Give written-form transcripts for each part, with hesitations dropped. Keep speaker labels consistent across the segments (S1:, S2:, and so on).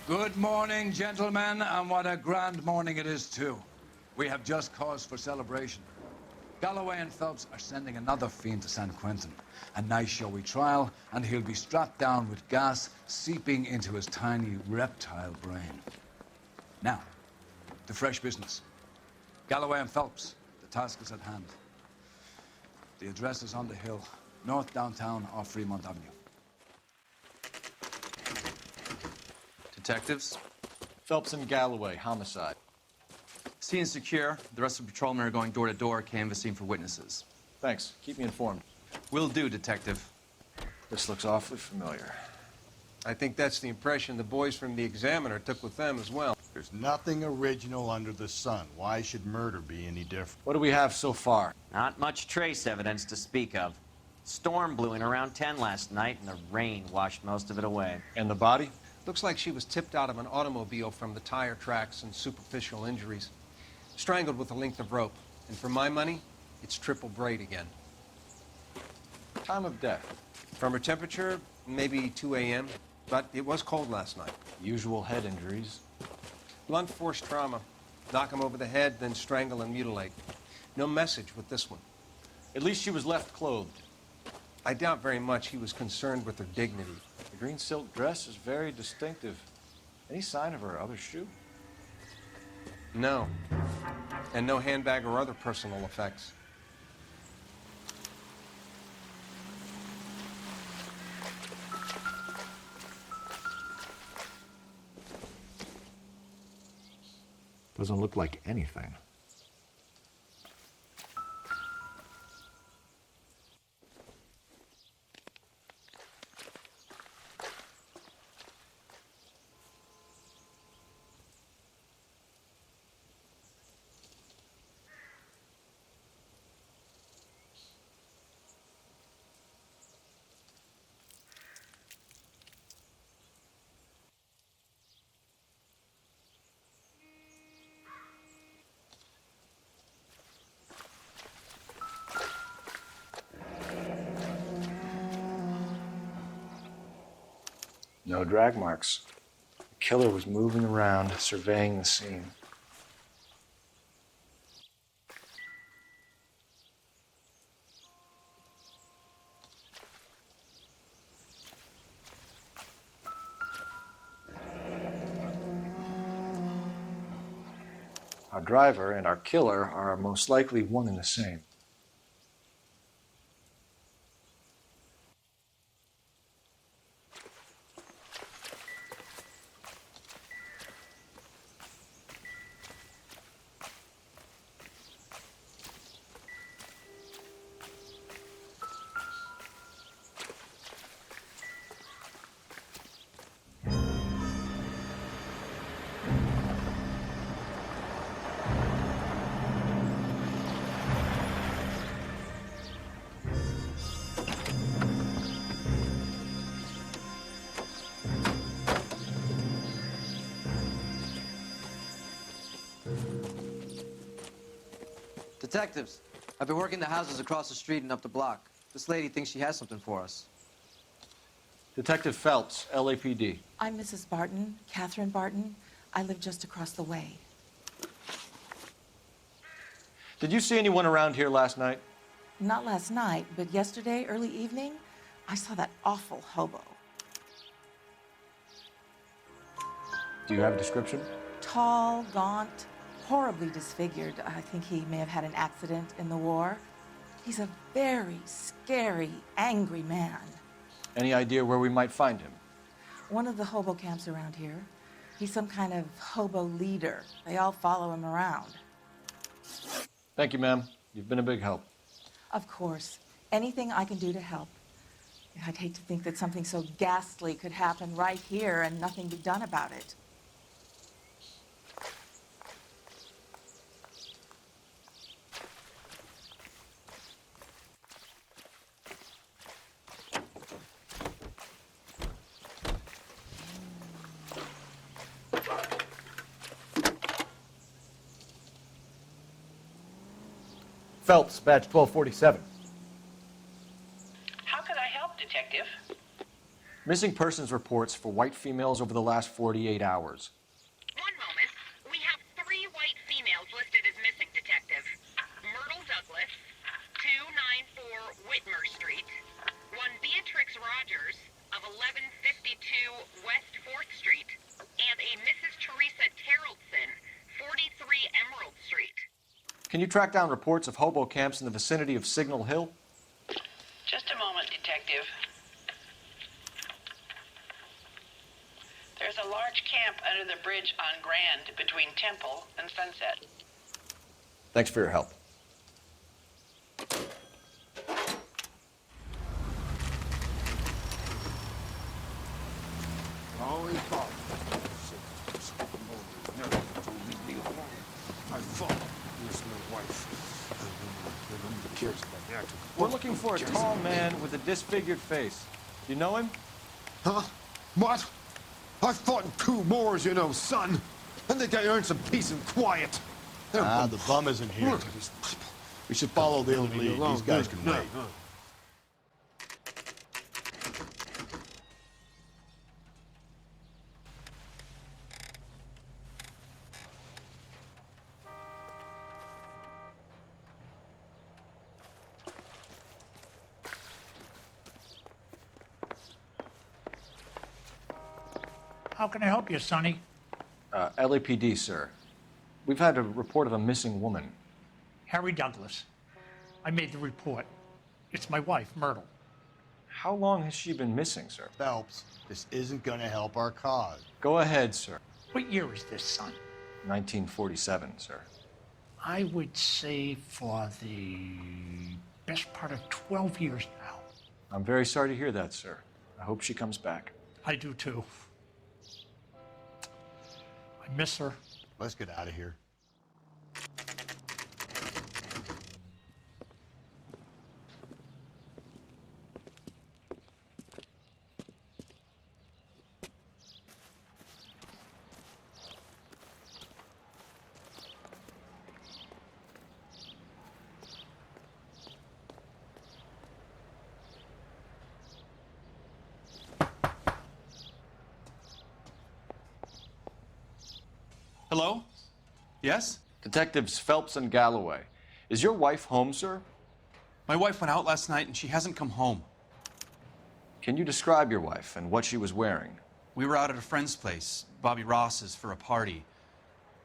S1: Good morning, gentlemen, and what a grand morning it is, too. We have just cause for celebration. Galloway and Phelps are sending another fiend to San Quentin. A nice showy trial, and he'll be strapped down with gas seeping into his tiny reptile brain. Now, to fresh business. Galloway and Phelps, the task is at hand. The address is on the hill, north downtown off Fremont Avenue.
S2: Detectives?
S3: Phelps and Galloway, homicide.
S2: Scene is secure. The rest of the patrolmen are going door to door, canvassing for witnesses.
S3: Thanks. Keep me informed.
S2: Will do, Detective.
S3: This looks awfully familiar.
S4: I think that's the impression the boys from the Examiner took with them as well.
S5: There's nothing original under the sun. Why should murder be any different?
S3: What do we have so far?
S6: Not much trace evidence to speak of. Storm blew in around 10 last night, and the rain washed most of it away.
S3: And the body?
S4: Looks like she was tipped out of an automobile from the tire tracks and superficial injuries. Strangled with a length of rope. And for my money, it's triple braid again.
S3: Time of death?
S4: From her temperature, maybe 2 a.m., but it was cold last night.
S3: Usual head injuries.
S4: Blunt force trauma. Knock him over the head, then strangle and mutilate. No message with this one.
S3: At least she was left clothed.
S4: I doubt very much he was concerned with her dignity.
S3: The green silk dress is very distinctive. Any sign of her other shoe?
S4: No. And no handbag or other personal effects.
S3: Doesn't look like anything. No drag marks. The killer was moving around, surveying the scene. Our driver and our killer are most likely one and the same.
S7: Detectives, I've been working the houses across the street and up the block. This lady thinks she has something for us.
S3: Detective Phelps, LAPD.
S8: I'm Mrs. Barton, Catherine Barton. I live just across the way.
S3: Did you see anyone around here last night?
S8: Not last night, but yesterday, early evening, I saw that awful hobo.
S3: Do you have a description?
S8: Tall, gaunt, horribly disfigured. I think he may have had an accident in the war. He's a very scary, angry man.
S3: Any idea where we might find him?
S8: One of the hobo camps around here. He's some kind of hobo leader. They all follow him around.
S3: Thank you, ma'am. You've been a big help.
S8: Of course. Anything I can do to help. I'd hate to think that something so ghastly could happen right here and nothing be done about it.
S3: Phelps, badge 1247.
S9: How can I help, Detective?
S3: Missing persons reports for white females over the last 48 hours.
S9: 1 moment. We have 3 white females listed as missing, Detective. Myrtle Douglas, 294 Whitmer Street. 1 Beatrix Rogers of 1152 West 4th Street. And a Mrs. Teresa Terrellson, 43 Emerald Street.
S3: Can you track down reports of hobo camps in the vicinity of Signal Hill?
S9: Just a moment, Detective. There's a large camp under the bridge on Grand between Temple and Sunset.
S3: Thanks for your help.
S10: Always thought. Never told me to leave alone. I fought with my wife. Nobody cares about that.
S3: We're looking for a tall man with a disfigured face. You know him?
S10: Huh? What? I fought in 2 wars, you know, son. I think I earned some peace and quiet.
S5: The bum isn't here.
S10: Look at these people.
S5: We should follow the lead. These guys can wait.
S11: How can I help you, Sonny?
S3: LAPD, sir. We've had a report of a missing woman.
S11: Harry Douglas. I made the report. It's my wife, Myrtle.
S3: How long has she been missing, sir?
S5: Phelps, this isn't going to help our cause.
S3: Go ahead, sir.
S11: What year is this, son?
S3: 1947, sir.
S11: I would say for the best part of 12 years now.
S3: I'm very sorry to hear that, sir. I hope she comes back.
S11: I do too. I miss her.
S5: Let's get out of here.
S2: Hello? Yes?
S3: Detectives Phelps and Galloway. Is your wife home, sir?
S2: My wife went out last night and she hasn't come home.
S3: Can you describe your wife and what she was wearing?
S2: We were out at a friend's place, Bobby Ross's, for a party.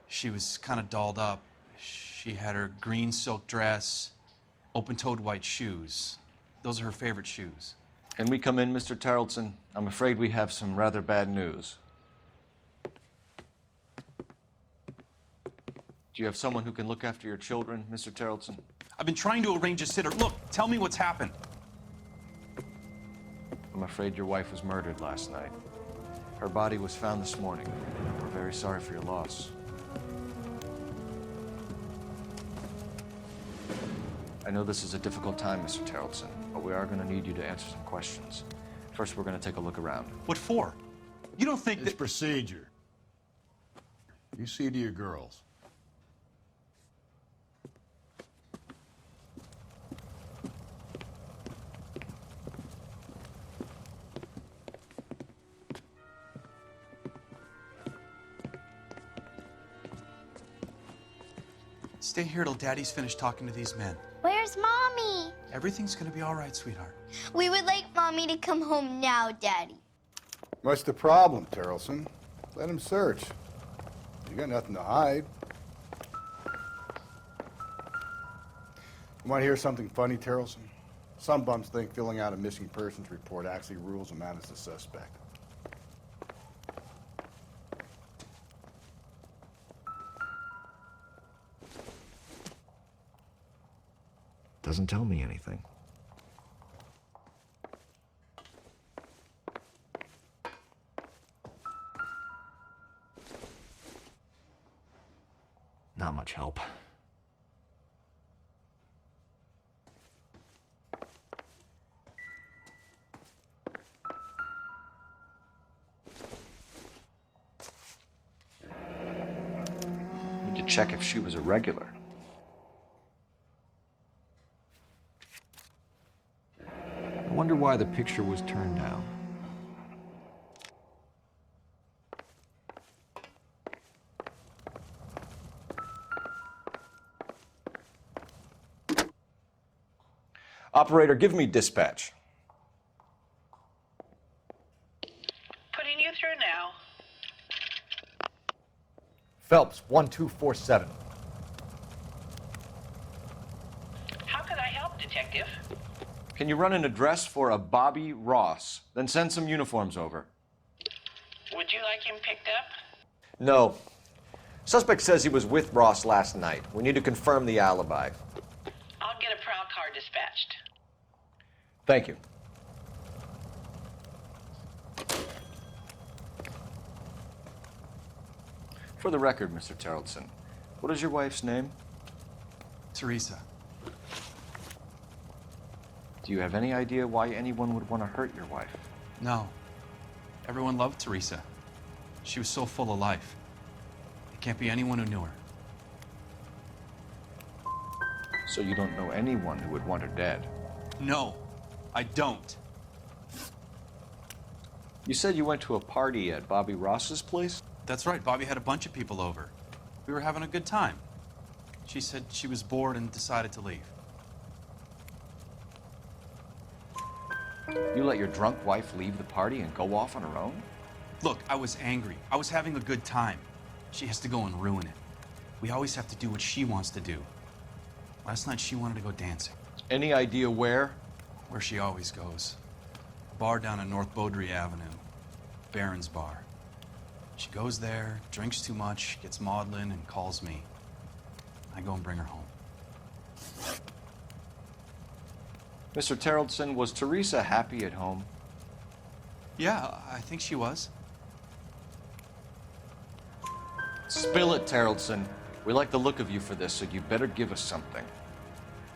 S2: She was kind of dolled up. She had her green silk dress, open-toed white shoes. Those are her favorite shoes.
S3: Can we come in, Mr. Tarleton? I'm afraid we have some rather bad news. Do you have someone who can look after your children, Mr. Tarleton?
S2: I've been trying to arrange a sitter. Look, tell me what's happened.
S3: I'm afraid your wife was murdered last night. Her body was found this morning. We're very sorry for your loss. I know this is a difficult time, Mr. Tarleton, but we are going to need you to answer some questions. First, we're going to take a look around.
S2: What for? You don't think
S5: It's
S2: that...
S5: procedure. You see to your girls.
S2: Stay here till Daddy's finished talking to these men.
S12: Where's Mommy?
S2: Everything's gonna be all right, sweetheart.
S12: We would like Mommy to come home now, Daddy.
S5: What's the problem, Terrelson? Let him search. You got nothing to hide. You want to hear something funny, Terrelson? Some bums think filling out a missing persons report actually rules them out as a suspect.
S3: Doesn't tell me anything. Not much help. Need to check if she was a regular. I wonder why the picture was turned down. Operator, give me dispatch.
S13: Putting you through now.
S3: Phelps, 1247.
S13: How can I help, Detective?
S3: Can you run an address for a Bobby Ross? Then send some uniforms over.
S13: Would you like him picked up?
S3: No. Suspect says he was with Ross last night. We need to confirm the alibi.
S13: I'll get a prowl car dispatched.
S3: Thank you. For the record, Mr. Terrelson, what is your wife's name?
S2: Teresa.
S3: Do you have any idea why anyone would want to hurt your wife?
S2: No. Everyone loved Teresa. She was so full of life. It can't be anyone who knew her.
S3: So you don't know anyone who would want her dead?
S2: No, I don't.
S3: You said you went to a party at Bobby Ross's place?
S2: That's right. Bobby had a bunch of people over. We were having a good time. She said she was bored and decided to leave.
S3: You let your drunk wife leave the party and go off on her own?
S2: Look, I was angry. I was having a good time. She has to go and ruin it. We always have to do what she wants to do. Last night, she wanted to go dancing.
S3: Any idea where?
S2: Where she always goes. A bar down on North Beaudry Avenue. Barron's Bar. She goes there, drinks too much, gets maudlin, and calls me. I go and bring her home.
S3: Mr. Terrelson, was Teresa happy at home?
S2: Yeah, I think she was.
S3: Spill it, Terrelson. We like the look of you for this, so you better give us something.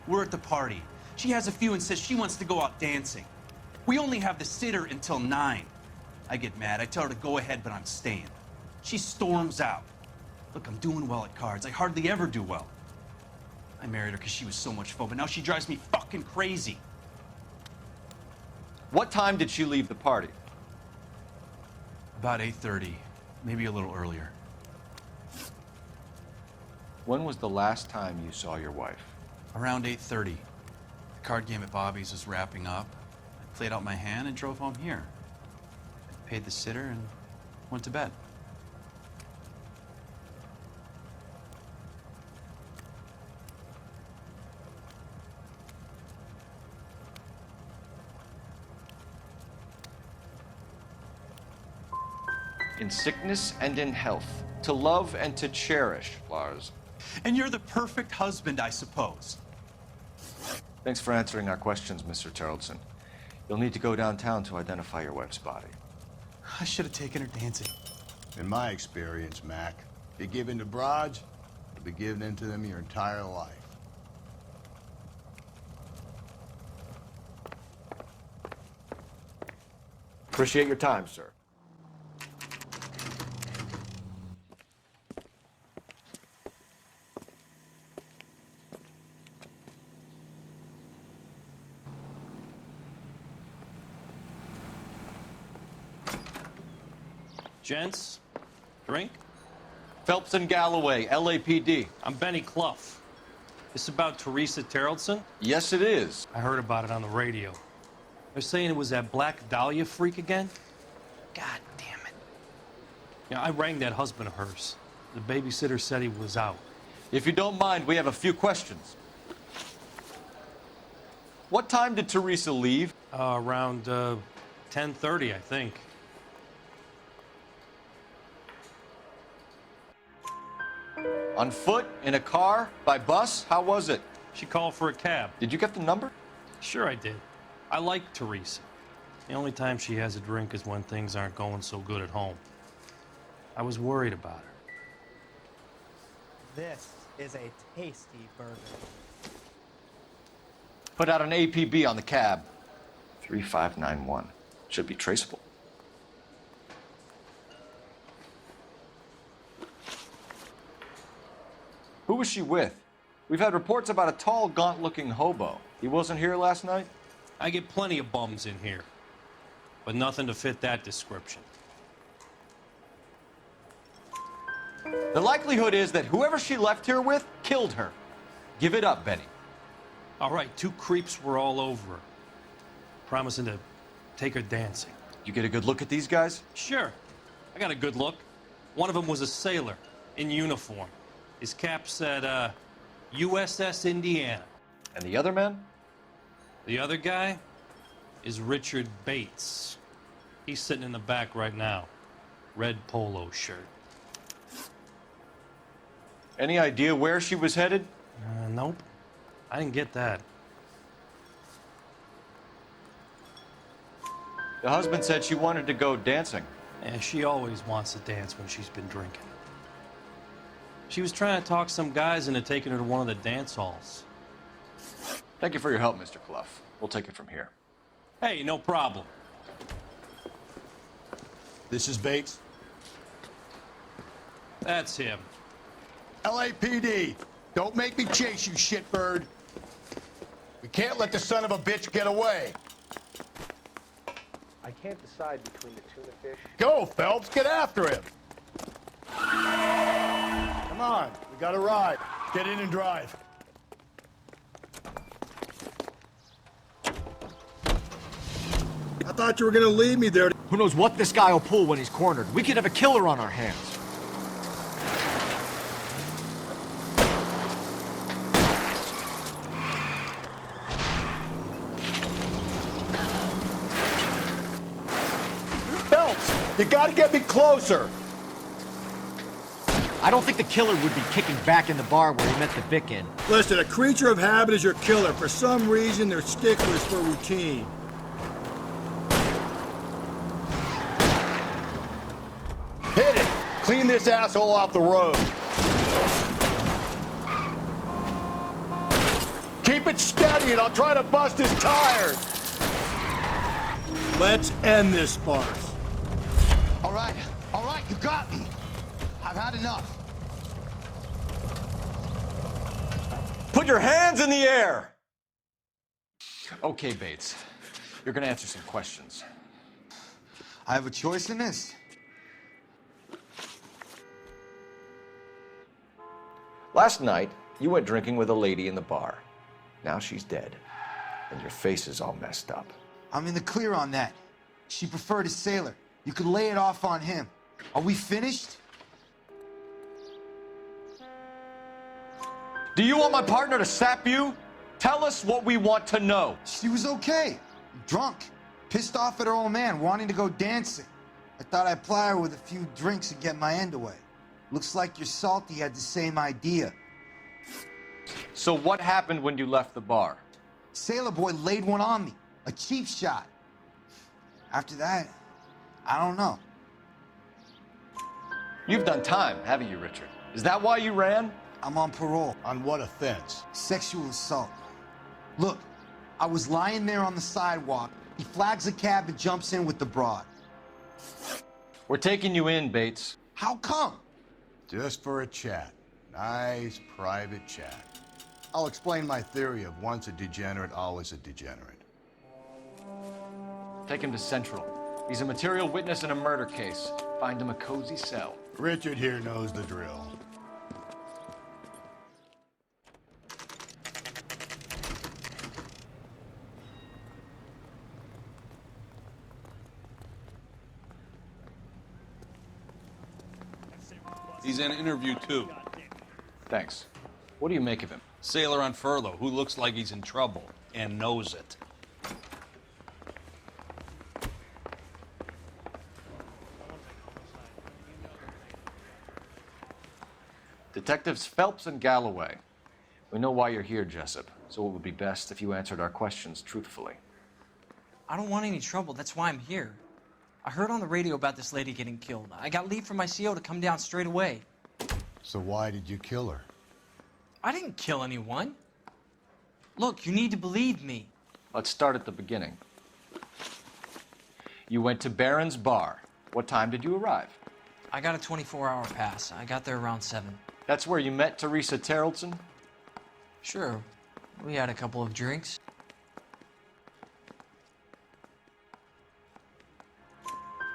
S2: We're at the party. She has a few and says she wants to go out dancing. We only have the sitter until 9. I get mad. I tell her to go ahead, but I'm staying. She storms out. Look, I'm doing well at cards. I hardly ever do well. I married her because she was so much fun, but now she drives me fucking crazy.
S3: What time did she leave the party?
S2: About 8:30, maybe a little earlier.
S3: When was the last time you saw your wife?
S2: Around 8:30. The card game at Bobby's was wrapping up. I played out my hand and drove home here. I paid the sitter and went to bed.
S3: In sickness and in health, to love and to cherish, Lars.
S2: And you're the perfect husband, I suppose.
S3: Thanks for answering our questions, Mr. Terrelson. You'll need to go downtown to identify your wife's body.
S2: I should have taken her dancing.
S5: In my experience, Mac, you give in to broads, you'll be giving in to them your entire life.
S3: Appreciate your time, sir.
S14: Gents, drink?
S3: Phelps and Galloway, LAPD.
S14: I'm Benny Clough. This about Teresa Terrelson?
S3: Yes, it is.
S14: I heard about it on the radio. They're saying it was that Black Dahlia freak again? God damn it. Yeah, I rang that husband of hers. The babysitter said he was out.
S3: If you don't mind, we have a few questions. What time did Teresa leave?
S14: Around 10:30, I think.
S3: On foot? In a car? By bus? How was it?
S14: She called for a cab.
S3: Did you get the number?
S14: Sure I did. I like Teresa. The only time she has a drink is when things aren't going so good at home. I was worried about her.
S15: This is a tasty burger.
S3: Put out an APB on the cab. 3591. Should be traceable. Who was she with? We've had reports about a tall, gaunt-looking hobo. He wasn't here last night?
S14: I get plenty of bums in here, but nothing to fit that description.
S3: The likelihood is that whoever she left here with killed her. Give it up, Benny.
S14: All right, 2 creeps were all over her, promising to take her dancing.
S3: You get a good look at these guys?
S14: Sure. I got a good look. One of them was a sailor in uniform. His cap said, USS Indiana.
S3: And the other man?
S14: The other guy is Richard Bates. He's sitting in the back right now. Red polo shirt.
S3: Any idea where she was headed?
S14: Nope. I didn't get that.
S3: The husband said she wanted to go dancing.
S14: Yeah, she always wants to dance when she's been drinking. She was trying to talk some guys into taking her to one of the dance halls.
S3: Thank you for your help, Mr. Clough. We'll take it from here.
S14: Hey, no problem.
S5: This is Bates.
S14: That's him.
S5: LAPD, don't make me chase you, shitbird. We can't let the son of a bitch get away.
S15: I can't decide between the tuna fish.
S5: Go, Phelps, get after him. Come on, we got a ride. Get in and drive. I thought you were gonna leave me there.
S3: Who knows what this guy will pull when he's cornered? We could have a killer on our hands.
S5: Phelps, you gotta get me closer.
S3: I don't think the killer would be kicking back in the bar where he met the Vic in.
S5: Listen, a creature of habit is your killer. For some reason, they're sticklers for routine. Hit it! Clean this asshole off the road. Keep it steady and I'll try to bust his tires. Let's end this farce.
S10: All right, you got me. I've had enough.
S3: Put your hands in the air! Okay, Bates. You're gonna answer some questions.
S10: I have a choice in this.
S3: Last night, you went drinking with a lady in the bar. Now she's dead, and your face is all messed up.
S10: I'm in the clear on that. She preferred a sailor. You could lay it off on him. Are we finished?
S3: Do you want my partner to sap you? Tell us what we want to know.
S10: She was okay. Drunk. Pissed off at her old man, wanting to go dancing. I thought I'd ply her with a few drinks and get my end away. Looks like your salty had the same idea.
S3: So what happened when you left the bar?
S10: Sailor boy laid one on me. A cheap shot. After that, I don't know.
S3: You've done time, haven't you, Richard? Is that why you ran?
S10: I'm on parole.
S5: On what offense?
S10: Sexual assault. Look, I was lying there on the sidewalk. He flags a cab and jumps in with the broad.
S3: We're taking you in, Bates.
S10: How come?
S5: Just for a chat. Nice private chat. I'll explain my theory of once a degenerate, always a degenerate.
S3: Take him to Central. He's a material witness in a murder case. Find him a cozy cell.
S5: Richard here knows the drill.
S16: He's in interview 2.
S3: Thanks. What do you make of him?
S16: Sailor on furlough who looks like he's in trouble and knows it.
S3: Detectives Phelps and Galloway. We know why you're here, Jessup, so it would be best if you answered our questions truthfully.
S17: I don't want any trouble. That's why I'm here. I heard on the radio about this lady getting killed. I got leave from my CO to come down straight away.
S5: So why did you kill her?
S17: I didn't kill anyone. Look, you need to believe me.
S3: Let's start at the beginning. You went to Barron's Bar. What time did you arrive?
S17: I got a 24-hour pass. I got there around 7.
S3: That's where you met Teresa Terrelson?
S17: Sure. We had a couple of drinks.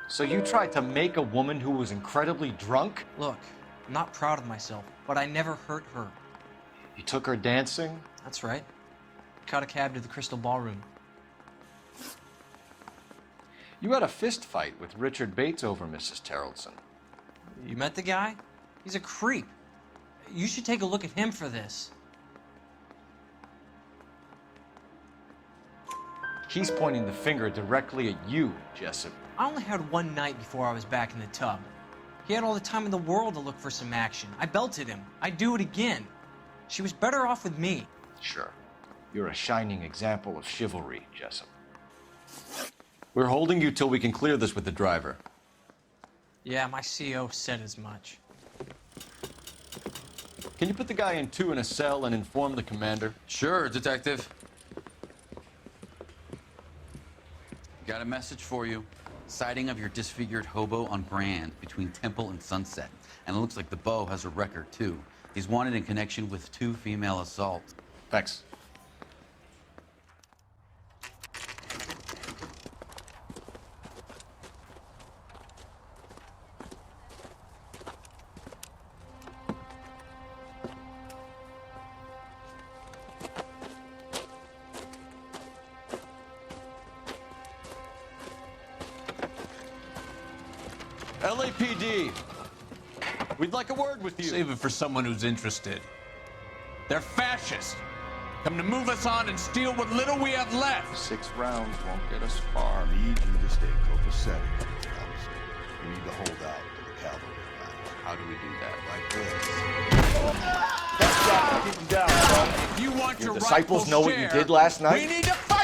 S3: So you tried to make a woman who was incredibly drunk?
S17: Look, I'm not proud of myself, but I never hurt her.
S3: You took her dancing?
S17: That's right. caught a cab to the Crystal Ballroom.
S3: You had a fist fight with Richard Bates over Mrs. Terrelson.
S17: You met the guy? He's a creep. You should take a look at him for this.
S3: He's pointing the finger directly at you, Jessup.
S17: I only had one night before I was back in the tub. He had all the time in the world to look for some action. I belted him. I'd do it again. She was better off with me.
S3: Sure. You're a shining example of chivalry, Jessup. We're holding you till we can clear this with the driver.
S17: Yeah, my CO said as much.
S3: Can you put the guy in 2 in a cell and inform the commander?
S18: Sure, Detective. Got a message for you. Sighting of your disfigured hobo on Grand between Temple and Sunset. And it looks like the Beau has a record, too. He's wanted in connection with 2 female assaults.
S3: Thanks. LAPD, we'd like a word with you.
S16: Save it for someone who's interested. They're fascists. Come to move us on and steal what little we have left.
S3: 6 rounds won't get us far.
S5: I need you to stay copacetic, fellas. You need to hold out till the cavalry arrive.
S18: How do we do that?
S5: Like this. That's right. Keep them down, bro.
S16: If you want
S3: Your
S16: your
S3: disciples
S16: rightful
S3: know what you
S16: share,
S3: did last night?
S16: we need to fight!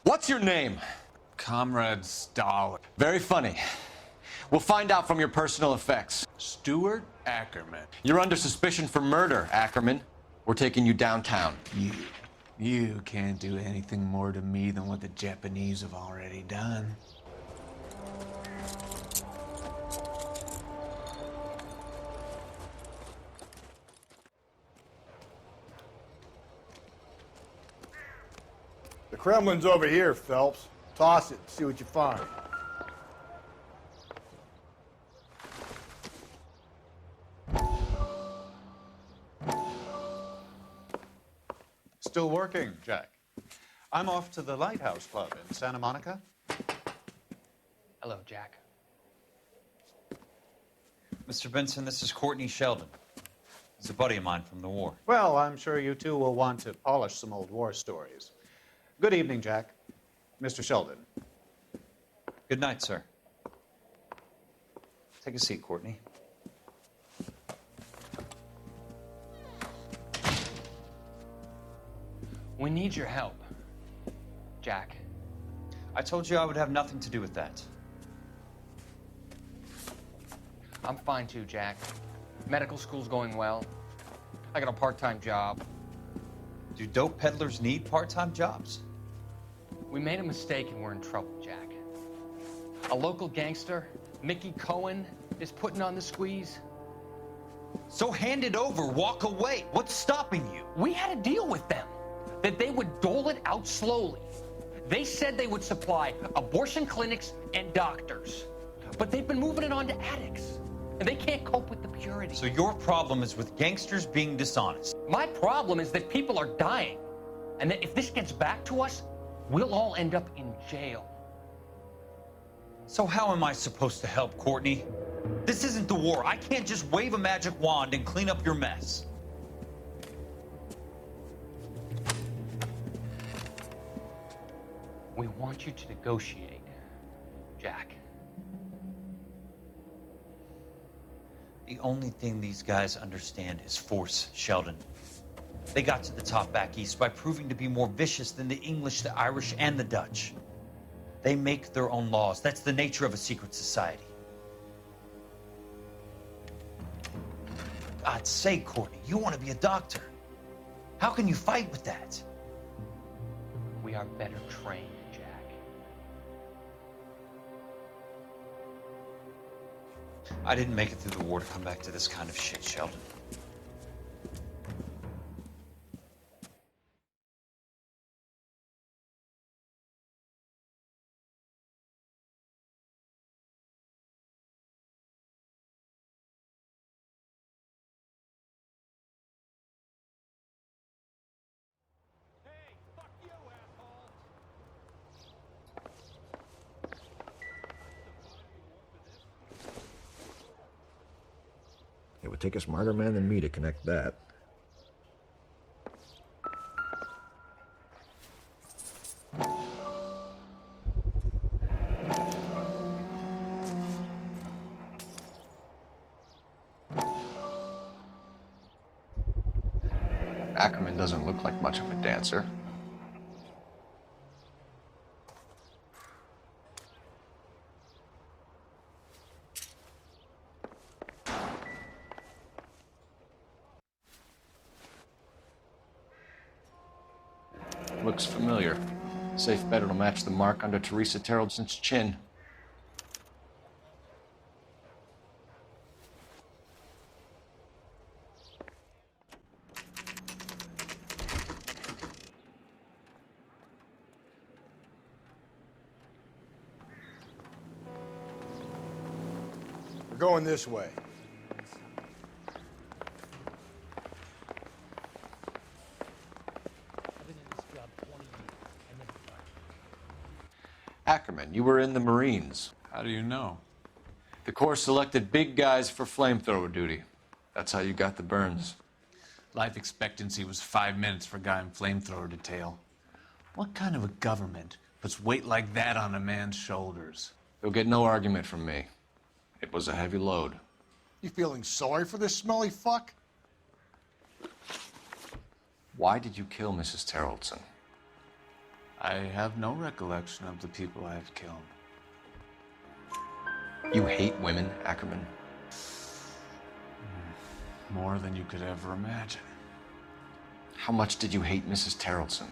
S3: What's your name?
S16: Comrade Stalin.
S3: Very funny. We'll find out from your personal effects.
S16: Stuart Ackerman.
S3: You're under suspicion for murder, Ackerman. We're taking you downtown.
S16: You can't do anything more to me than what the Japanese have already done.
S5: The Kremlin's over here, Phelps. Toss it, see what you find.
S19: Still working, Jack. I'm off to the Lighthouse Club in Santa Monica.
S20: Hello, Jack.
S21: Mr. Benson, this is Courtney Sheldon. He's a buddy of mine from the war.
S19: Well, I'm sure you two will want to polish some old war stories. Good evening, Jack. Mr. Sheldon.
S21: Good night, sir. Take a seat, Courtney.
S20: We need your help, Jack.
S21: I told you I would have nothing to do with that.
S20: I'm fine too, Jack. Medical school's going well. I got a part-time job.
S21: Do dope peddlers need part-time jobs?
S20: We made a mistake and we're in trouble, Jack. A local gangster, Mickey Cohen, is putting on the squeeze.
S21: So hand it over, walk away. What's stopping you?
S20: We had a deal with them that they would dole it out slowly. They said they would supply abortion clinics and doctors, but they've been moving it on to addicts, and they can't cope with the purity.
S21: So your problem is with gangsters being dishonest.
S20: My problem is that people are dying, and that if this gets back to us, we'll all end up in jail.
S21: So how am I supposed to help, Courtney? This isn't the war. I can't just wave a magic wand and clean up your mess.
S20: We want you to negotiate, Jack.
S21: The only thing these guys understand is force, Sheldon. They got to the top back east by proving to be more vicious than the English, the Irish, and the Dutch. They make their own laws. That's the nature of a secret society. For God's sake, Courtney, you want to be a doctor. How can you fight with that?
S20: We are better trained, Jack.
S21: I didn't make it through the war to come back to this kind of shit, Sheldon.
S1: would take a smarter man than me to connect that.
S3: Ackerman doesn't look like much of a dancer. Looks familiar. Safe bet it'll match the mark under Teresa Terreldson's chin.
S5: We're going this way.
S3: Ackerman, you were in the Marines.
S16: How do you know?
S3: The Corps selected big guys for flamethrower duty. That's how you got the burns.
S16: Life expectancy was 5 minutes for a guy in flamethrower detail. What kind of a government puts weight like that on a man's shoulders?
S3: You'll get no argument from me. It was a heavy load.
S5: You feeling sorry for this smelly fuck?
S3: Why did you kill Mrs. Terreldson?
S16: I have no recollection of the people I have killed.
S3: You hate women, Ackerman?
S16: More than you could ever imagine.
S3: How much did you hate Mrs. Terreldson?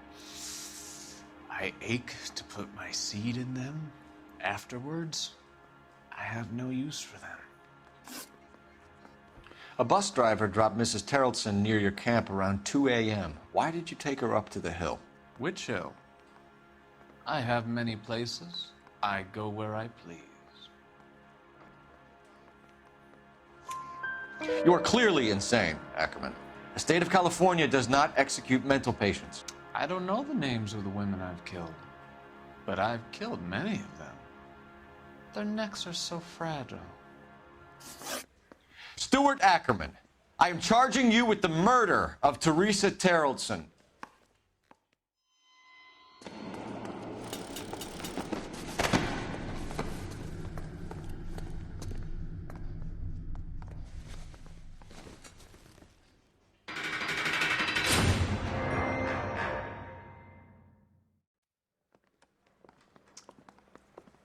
S16: I ache to put my seed in them. Afterwards, I have no use for them.
S3: A bus driver dropped Mrs. Terreldson near your camp around 2 a.m. Why did you take her up to the hill?
S16: Which hill? I have many places. I go where I please.
S3: You are clearly insane, Ackerman. The state of California does not execute mental patients.
S16: I don't know the names of the women I've killed, but I've killed many of them. Their necks are so fragile.
S3: Stuart Ackerman, I am charging you with the murder of Teresa Terreldson.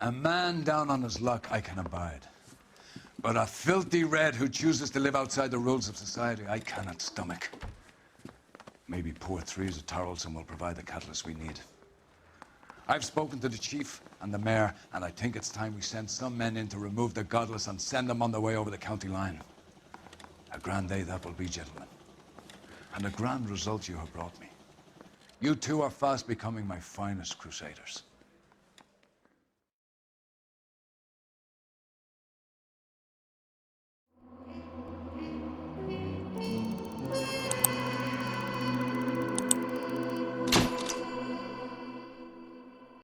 S22: A man down on his luck I can abide. But a filthy red who chooses to live outside the rules of society, I cannot stomach. Maybe poor Teresa Terreldson will provide the catalyst we need. I've spoken to the chief and the mayor, and I think it's time we send some men in to remove the godless and send them on their way over the county line. A grand day that will be, gentlemen. And a grand result you have brought me. You two are fast becoming my finest crusaders.